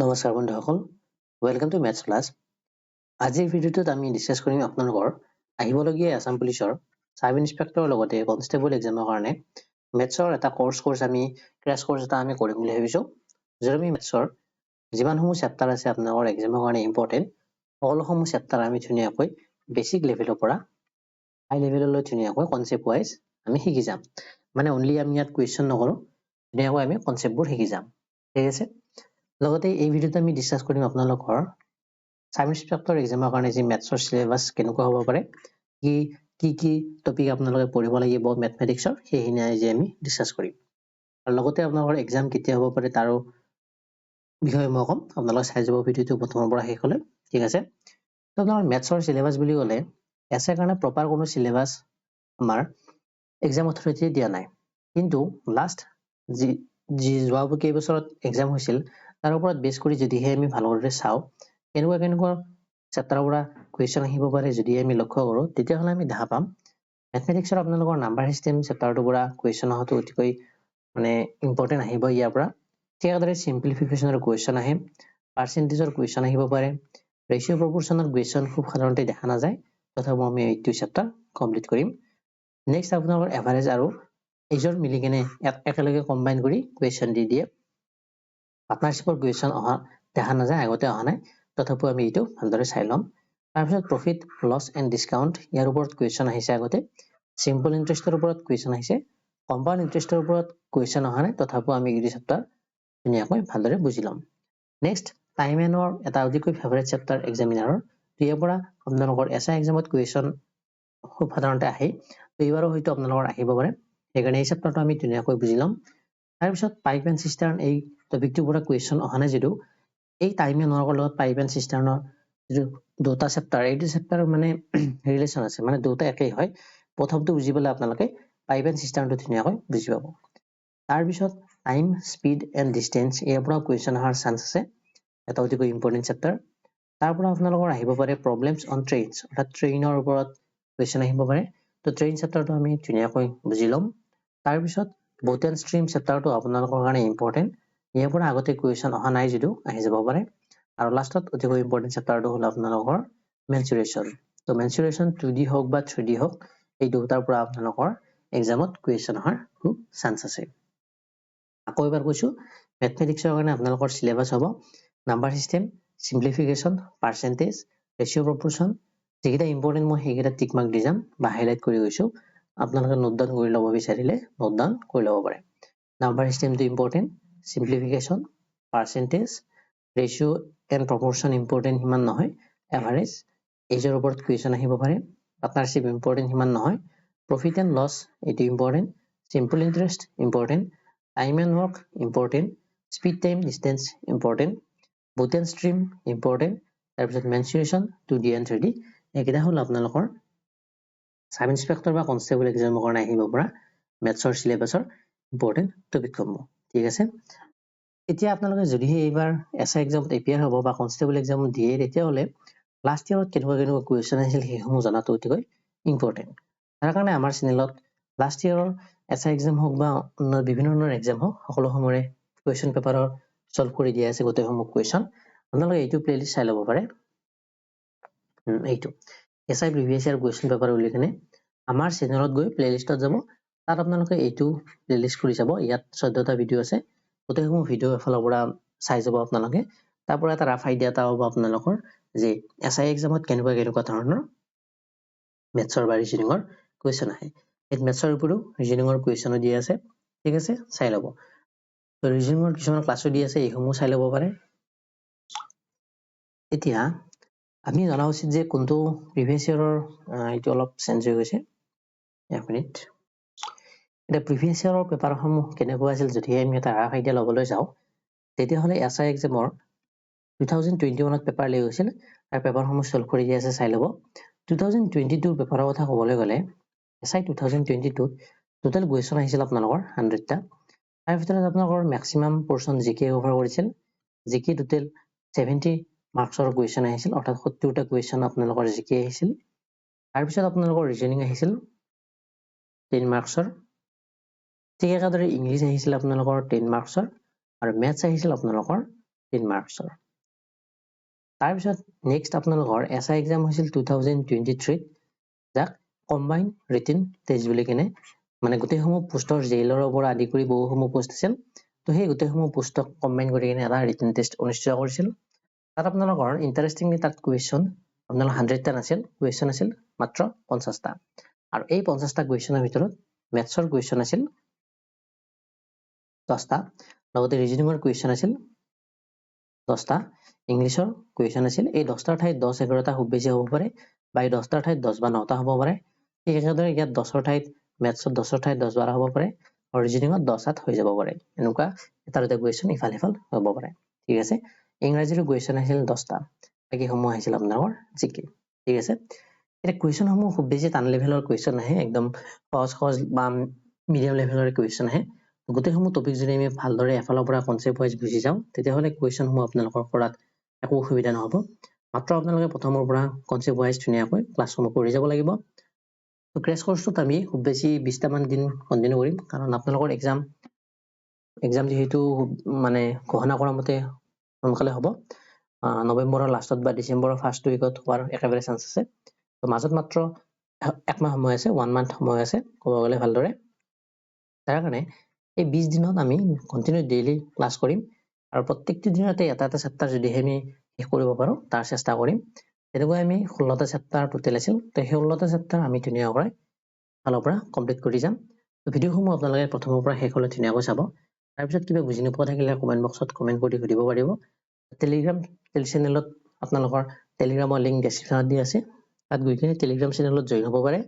নমস্কাৰ বন্ধুসকল, welcome to maths class. আজিৰ ভিডিঅ'টোত আমি ডিছকাছ কৰিম আপোনালোকৰ আহিবলগীয়া আসাম পুলিচৰ সাব ইন্সপেক্টৰৰ লগতে কনষ্টেবল এক্সামৰ কাৰণে মেথছৰ এটা কোৰ্ছ আমি ক্ৰেছ কোৰ্ছ এটা আমি কৰিম বুলি ভাবিছোঁ। য'ত আমি মেথছৰ যিমানসমূহ চেপ্টাৰ আছে আপোনালোকৰ এক্সামৰ কাৰণে ইম্পৰ্টেণ্ট সকলোসমূহ চেপ্টাৰ আমি ধুনীয়াকৈ বেছিক লেভেলৰ পৰা হাই লেভেললৈ ধুনীয়াকৈ কনচেপ্ট ৱাইজ আমি শিকি যাম। মানে অনলি আমি ইয়াত কুৱেশ্যন নকৰোঁ, ধুনীয়াকৈ আমি কনচেপ্টবোৰ শিকি যাম। ঠিক আছে, লগতে এই ভিডিঅ'ত আমি ডিছকাছ কৰিম আপোনালোকৰ সাব ইন্সপেক্টৰ এক্সামৰ কাৰণে যি মেথছৰ সিলেবাছ কেনেকুৱা হ'ব পাৰে, কি টপিক আপোনালোকে পঢ়িব লাগিব মেথমেটিক্সৰ, সেইখিনি আজি আমি ডিছকাছ কৰিম। আৰু লগতে আপোনালোকৰ এক্সাম কেতিয়া হ'ব পাৰে তাৰো বিষয়ে মই ক'ম, আপোনালোকে চাই যাব ভিডিঅ'টো প্ৰথমৰ পৰা শেষলৈ। ঠিক আছে, তো আপোনাৰ মেথছৰ সিলেবাছ বুলি ক'লে এছাইৰ কাৰণে প্ৰপাৰ কোনো সিলেবাছ আমাৰ এক্সাম অথৰিটিয়ে দিয়া নাই, কিন্তু লাষ্ট যি যোৱা কেইবছৰত এক্সাম হৈছিল তাৰ ওপৰত বেছ কৰি যদিহে আমি ভালদৰে চাওঁ কেনেকুৱা চেপ্টাৰৰ পৰা কুৱেশ্যন আহিব পাৰে, যদি আমি লক্ষ্য কৰোঁ তেতিয়াহ'লে আমি দেখা পাম মেথমেটিক্সৰ আপোনালোকৰ নাম্বাৰ চিষ্টেম চেপ্টাৰটোৰ পৰা কুৱেশ্যন অহাটো অতিকৈ মানে ইম্পৰ্টেণ্ট আহিব। ইয়াৰ পৰা ঠিক একেদৰে চিম্পলিফিকেশ্যনৰ কুৱেশ্যন আহে, পাৰ্চেণ্টেজৰ কুৱেশ্যন আহিব পাৰে, ৰেচিঅ' প্ৰপৰ্চনৰ কুৱেশ্যন খুব সাধাৰণতে দেখা নাযায়, তথাপিও আমি এইটো চেপ্টাৰ কমপ্লিট কৰিম। নেক্সট আপোনালোকৰ এভাৰেজ আৰু এইজৰ মিলি কেনে একেলগে কম্বাইন কৰি কুৱেশ্যন দি দিয়ে। পাৰ্টনাৰশ্বিপৰ কুৱেশ্যন অহা দেখা নাযায়, আগতে অহা নাই, তথাপিও আমি এইটো ভালদৰে চাই ল'ম। তাৰপিছত প্ৰফিট লছ এণ্ড ডিছকাউণ্ট, ইয়াৰ ওপৰত কুৱেশ্যন আহিছে আগতে, চিম্পল ইণ্টাৰেষ্টৰ ওপৰত কুৱেশ্যন আহিছে, কম্পাউণ্ড ইণ্টাৰেষ্টৰ ওপৰত কুৱেশ্যন অহা নাই, তথাপিও আমি এইটো চেপ্টাৰ ধুনীয়াকৈ ভালদৰে বুজি ল'ম। নেক্সট টাইম এণ্ডৰ এটা অতিকৈ ফেভাৰেট চেপ্টাৰ এক্সামিনাৰৰ, ইয়াৰ পৰা আপোনালোকৰ এছআই এক্সামত কুৱেশ্যন খুব সাধাৰণতে আহে, তো এইবাৰো হয়তো আপোনালোকৰ আহিব পাৰে, সেইকাৰণে এই চেপ্টাৰটো আমি ধুনীয়াকৈ বুজি ল'ম। তাৰপিছত পাইপ এণ্ড চিষ্টাৰ্ণ, এই টপিকটোৰ পৰা কুৱেশ্যন অহা নাই যদিও এই টাইম এণ্ডৰ লগত পাইপ এণ্ড চিষ্টাৰ্ণৰ যিটো দুটা চেপ্টাৰ, এইটো চেপ্টাৰ মানে ৰিলেশ্যন আছে, মানে দুটা একেই হয়। প্ৰথমটো বুজি পালে আপোনালোকে পাইপ এণ্ড চিষ্টাৰ্ণটো ধুনীয়াকৈ বুজি পাব। তাৰপিছত টাইম স্পীড এণ্ড ডিষ্টেঞ্চ, ইয়াৰ পৰা কুৱেশ্যন অহাৰ চান্স আছে, এটা অতিকৈ ইম্পৰ্টেণ্ট চেপ্টাৰ। তাৰ পৰা আপোনালোকৰ আহিব পাৰে প্ৰব্লেমছ অন ট্ৰেইনছ, অৰ্থাৎ ট্ৰেইনৰ ওপৰত কুৱেশ্যন আহিব পাৰে, তো ট্ৰেইন চেপ্টাৰটো আমি ধুনীয়াকৈ বুজি ল'ম। তাৰপিছত বট এণ্ড ষ্ট্ৰীম চেপ্টাৰটো আপোনালোকৰ কাৰণে ইম্পৰ্টেণ্ট, ইয়াৰ পৰা আগতে কুৱেশ্যন অহা নাই যদিও আহি যাব পাৰে। আৰু লাষ্টত অতিকৈ ইম্পৰ্টেণ্ট চেপ্টাৰটো হ'ল আপোনালোকৰ মেনচুৰেশ্যন। তো মেনচুৰেশ্যন 2D হওক বা 3D হওক, এই দুটাৰ পৰা আপোনালোকৰ এক্সামত কুৱেশ্যন অহাৰ খুব চান্স আছে। আকৌ এবাৰ কৈছোঁ, মেথমেটিক্সৰ কাৰণে আপোনালোকৰ সিলেবাছ হ'ব নাম্বাৰ চিষ্টেম, চিম্পলিফিকেশ্যন, পাৰ্চেণ্টেজ, ৰেচিঅ' প্ৰপৰ্চন, যিকেইটা ইম্পৰ্টেণ্ট মই সেইকেইটা টিক মাৰ্ক দি যাম বা হাইলাইট কৰি গৈছোঁ, আপোনালোকে নোট ডাউন কৰি ল'ব বিচাৰিলে নোট ডাউন কৰি ল'ব পাৰে। নাম্বাৰ চিষ্টেমটো important, simplification, percentage, ratio' and proportion important সিমান নহয়, এভাৰেজ, এইজৰ ওপৰত কুৱেশ্যন আহিব পাৰে, পাৰ্টনাৰশ্বিপ ইম্পৰ্টেণ্ট সিমান নহয়, প্ৰফিট এণ্ড লছ এইটো important, simple interest important, time and work important, speed time distance important, boot and stream important, তাৰপিছত মেনচুৰেশ্যন 2D and 3D, এইকেইটা হ'ল আপোনালোকৰ সাব ইন্সপেক্টৰ বা কনষ্টেবল এক্সামৰ কাৰণে আহিব পৰা মেথছৰ সিলেবাছৰ ইম্পৰ্টেণ্ট টপিকসমূহ। ঠিক আছে, এতিয়া আপোনালোকে যদিহে এইবাৰ এছআই এক্সামত এপিয়াৰ হ'ব বা কনষ্টেবল এক্সাম দিয়ে, তেতিয়াহ'লে লাষ্ট ইয়াৰত কেনেকুৱা কুৱেশ্যন আহিছিল সেইসমূহ জনাটো অতিকৈ ইম্পৰ্টেণ্ট। তাৰ কাৰণে আমাৰ চেনেলত লাষ্ট ইয়াৰৰ এছআই এক্সাম হওক বা বিভিন্ন ধৰণৰ এক্সাম হওক, সকলোসমূহৰে কুৱেশ্যন পেপাৰৰ ছল্ভ কৰি দিয়া আছে গোটেইসমূহ কুৱেশ্যন, আপোনালোকে এইটো প্লেলিষ্ট চাই ল'ব পাৰে। এইটো SI previous year question paper উল্লি কিনে আমাৰ চেনেলত গৈ প্লেলিষ্টত যাব, তাত আপোনালোকে এইটো প্লেলিষ্ট কৰি চাব, ইয়াত 14টা ভিডিঅ' আছে, গোটেইসমূহ ভিডিঅ' এফালৰ পৰা চাই যাব আপোনালোকে। তাৰ পৰা এটা ৰাফ আইডিয়া এটা হ'ব আপোনালোকৰ যে এছআই এক্সামত কেনেকুৱা ধৰণৰ মেথছৰ বা ৰিজনিঙৰ কুৱেশ্যন আহে। ইয়াত মেথছৰ উপৰিও ৰিজনিঙৰ কুৱেশ্যনো দিয়া আছে, ঠিক আছে, চাই ল'ব। তো ৰিজনিঙৰ কিছুমান ক্লাছো দি আছে, এইসমূহ চাই ল'ব পাৰে। এতিয়া আমি জনা উচিত যে কোনটো প্ৰিভিয়াছ ইয়াৰৰ, এইটো অলপ চেঞ্জ হৈ গৈছে, এক মিনিট। এতিয়া প্ৰিভিয়াছ ইয়াৰৰ পেপাৰসমূহ কেনেকুৱা আছিল যদিহে আমি এটা ৰাফ আইডিয়া ল'বলৈ যাওঁ, তেতিয়াহ'লে এছআই এক্সামৰ 2021ত পেপাৰ লৈ গৈছিল, তাৰ পেপাৰসমূহ ছল্ভ কৰি দিয়া আছে, চাই ল'ব। 2022 পেপাৰৰ কথা ক'বলৈ গ'লে এছআই 2022ত টোটেল কুৱেশ্যন আহিছিল আপোনালোকৰ 100টা, তাৰ ভিতৰত আপোনালোকৰ মেক্সিমাম পৰ্চন জিকে কভাৰ কৰিছিল, জিকে টোটেল 70 মাৰ্কছৰ কুৱেশ্যন আহিছিল, অৰ্থাৎ 70টা কুৱেশ্যন আপোনালোকৰ জিকে আহিছিল। তাৰপিছত আপোনালোকৰ ৰিজনিং আহিছিল 10 মাৰ্কছৰ, ঠিক একেদৰে ইংলিছ আহিছিল আপোনালোকৰ 10 মাৰ্কছৰ, আৰু মেথছ আহিছিল আপোনালোকৰ 3 মাৰ্কছৰ তাৰপিছত নেক্সট আপোনালোকৰ SI এক্সাম হৈছিল 2023 যাক কম্বাইন ৰিটেন টেষ্ট বুলি কেনে মানে গোটেইসমূহ পোষ্টৰ জেইলৰ পৰা আদি কৰি বহুসমূহ পোষ্ট আছিল তো সেই গোটেইসমূহ পোষ্টক কম্বাইন কৰি কেনে এটা ৰিটেন টেষ্ট অনুষ্ঠিত কৰিছিল তাত আপোনালোকৰ ইন্টাৰেষ্টিংলি তাত কুৱেশ্যন আপোনালোকৰ 100টা নাছিল কুৱেশ্যন আছিল মাত্ৰ 50টা আৰু এই 50টা কুৱেশ্যনৰ ভিতৰত মেথছৰ কুৱেশ্যন আছিল 10টা লগতে ৰিজনিঙৰ কুৱেশ্যন আছিল 10টা ইংলিছৰ কুৱেশ্যন আছিল এই 10টাৰ ঠাইত 10 11টা খুব বেছি হ'ব পাৰে বা এই 10টাৰ ঠাইত 10 বা 9টা হ'ব পাৰে ঠিক একেদৰে ইয়াত 10ৰ ঠাইত মেথছত 10ৰ ঠাইত 10 12 হ'ব পাৰে আৰু ৰিজনিঙত 10 7 হৈ যাব পাৰে এনেকুৱা এটা দুটা কুৱেশ্যন ইফাল সিফাল হ'ব পাৰে ঠিক আছে ইংৰাজীৰ কুৱেশ্যন আছিল 10টা বাকি সমূহ আহিছিল আপোনালোকৰ জিকে ঠিক আছে এটা কুৱেশ্যন সমূহ খুব বেছি টান লেভেলৰ কুৱেশ্যন আহে একদম সহজ বা মিডিয়াম লেভেলৰ কুৱেশ্যন আহে গোটেইসমূহ টপিক যদি আমি ভালদৰে এফালৰ পৰা কনসেপ্ট ওয়াইজ বুজি যাওঁ তেতিয়াহ'লে কুৱেশ্যন সমূহ আপোনালোকৰ কৰাত একো অসুবিধা নহব মাত্ৰ আপোনালোকে প্ৰথমৰ পৰা কনসেপ্ট ওয়াইজ ধুনীয়াকৈ ক্লাছসমূহ কৰি যাব লাগিব তো ক্ৰেশ কোৰ্সটোত আমি খুব বেছি 20টা মান দিন কন্টিনিউ কৰিম কাৰণ আপোনালোকৰ এক্সাম যেহেতু মানে ঘোষণা কৰা মতে সোনকালে হ'ব নৱেম্বৰৰ লাষ্টত বা ডিসেম্বৰৰ ফাৰ্ষ্ট উইকত হোৱাৰ একেবাৰে চান্স আছে তো মাজত মাত্ৰ এক মাহ সময় আছে 1 মান্থ সময় আছে ক'ব গ'লে ভালদৰে তাৰ কাৰণে এই 20 দিনত আমি কন্টিনিউ ডেইলি ক্লাছ কৰিম আৰু প্ৰত্যেকটি দিনতে এটা এটা চেপ্টাৰ যদি আমি শেষ কৰিব পাৰো তাৰ চেষ্টা কৰিম তেনেকৈ আমি 16টা চেপ্টাৰ টোটাল আছিল তো 16টা চেপ্টাৰ আমি ধুনীয়াকৈ ফালৰ পৰা কমপ্লিট কৰি যাম তো ভিডিওসমূহ আপোনালোকে প্ৰথমৰ পৰা শেষলৈ ধুনীয়াকৈ চাব তাৰ পিছত কিবা বুজি নোপোৱা থাকিলে কমেন্ট বক্সত কমেন্ট কৰি সুধিব পাৰিব টেলিগ্ৰাম চেনেলত আপোনালোকৰ টেলিগ্ৰামৰ লিংক ডেসক্ৰিপচনত দি আছে তাত গৈ কিনে টেলিগ্ৰাম চেনেলত জয়েন হ'ব পাৰে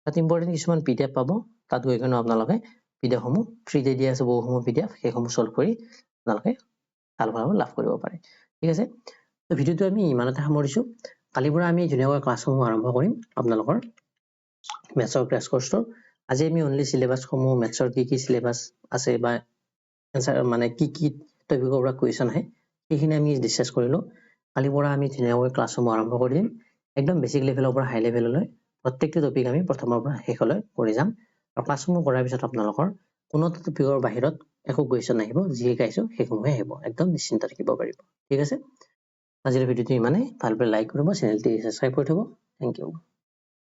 তাত ইম্পৰ্টেন্ট কিছুমান পিডিএফ পাব তাত গৈ কিনে আপোনালোকে পিডিএফসমূহ ফ্ৰীতে দি আছে বহুসমূহ পিডিএফ সেইসমূহ সলভ কৰি আপোনালোকে ভাল লাভ কৰিব পাৰে ঠিক আছে তো ভিডিওটো আমি ইমানতে সামৰিছো কালিৰ পৰা আমি ধুনীয়াকৈ ক্লাছসমূহ আৰম্ভ কৰিম আপোনালোকৰ মেথছৰ ক্ৰেশ কোৰ্সটো আজি আমি অনলি সিলেবাসসমূহ মেথছৰ কি সিলেবাস আছে বা আনসাৰ মানে কি টপিকৰ পৰা কুৱেশ্যন আহে সেইখিনি আমি ডিসকাস কৰিলো কালিৰ পৰা আমি ধুনীয়াকৈ ক্লাছসমূহ আৰম্ভ কৰি দিম একদম বেসিক লেভেলৰ পৰা হাই লেভেললৈ প্ৰত্যেকটো টপিক আমি প্ৰথমৰ পৰা শেষলৈ কৰি যাম আৰু ক্লাছসমূহ কৰাৰ পিছত আপোনালোকৰ কোনো টপিকৰ বাহিৰত একো কুৱেশ্যন আহিব যি শিকাইছো সেইসমূহে আহিব একদম নিশ্চিন্ত থাকিব পাৰিব ঠিক আছে আজিৰ ভিডিওটো ইমানেই ভালকৈ লাইক কৰিব চেনেলটো সাবস্ক্ৰাইব কৰি থব থ্যাংক ইউ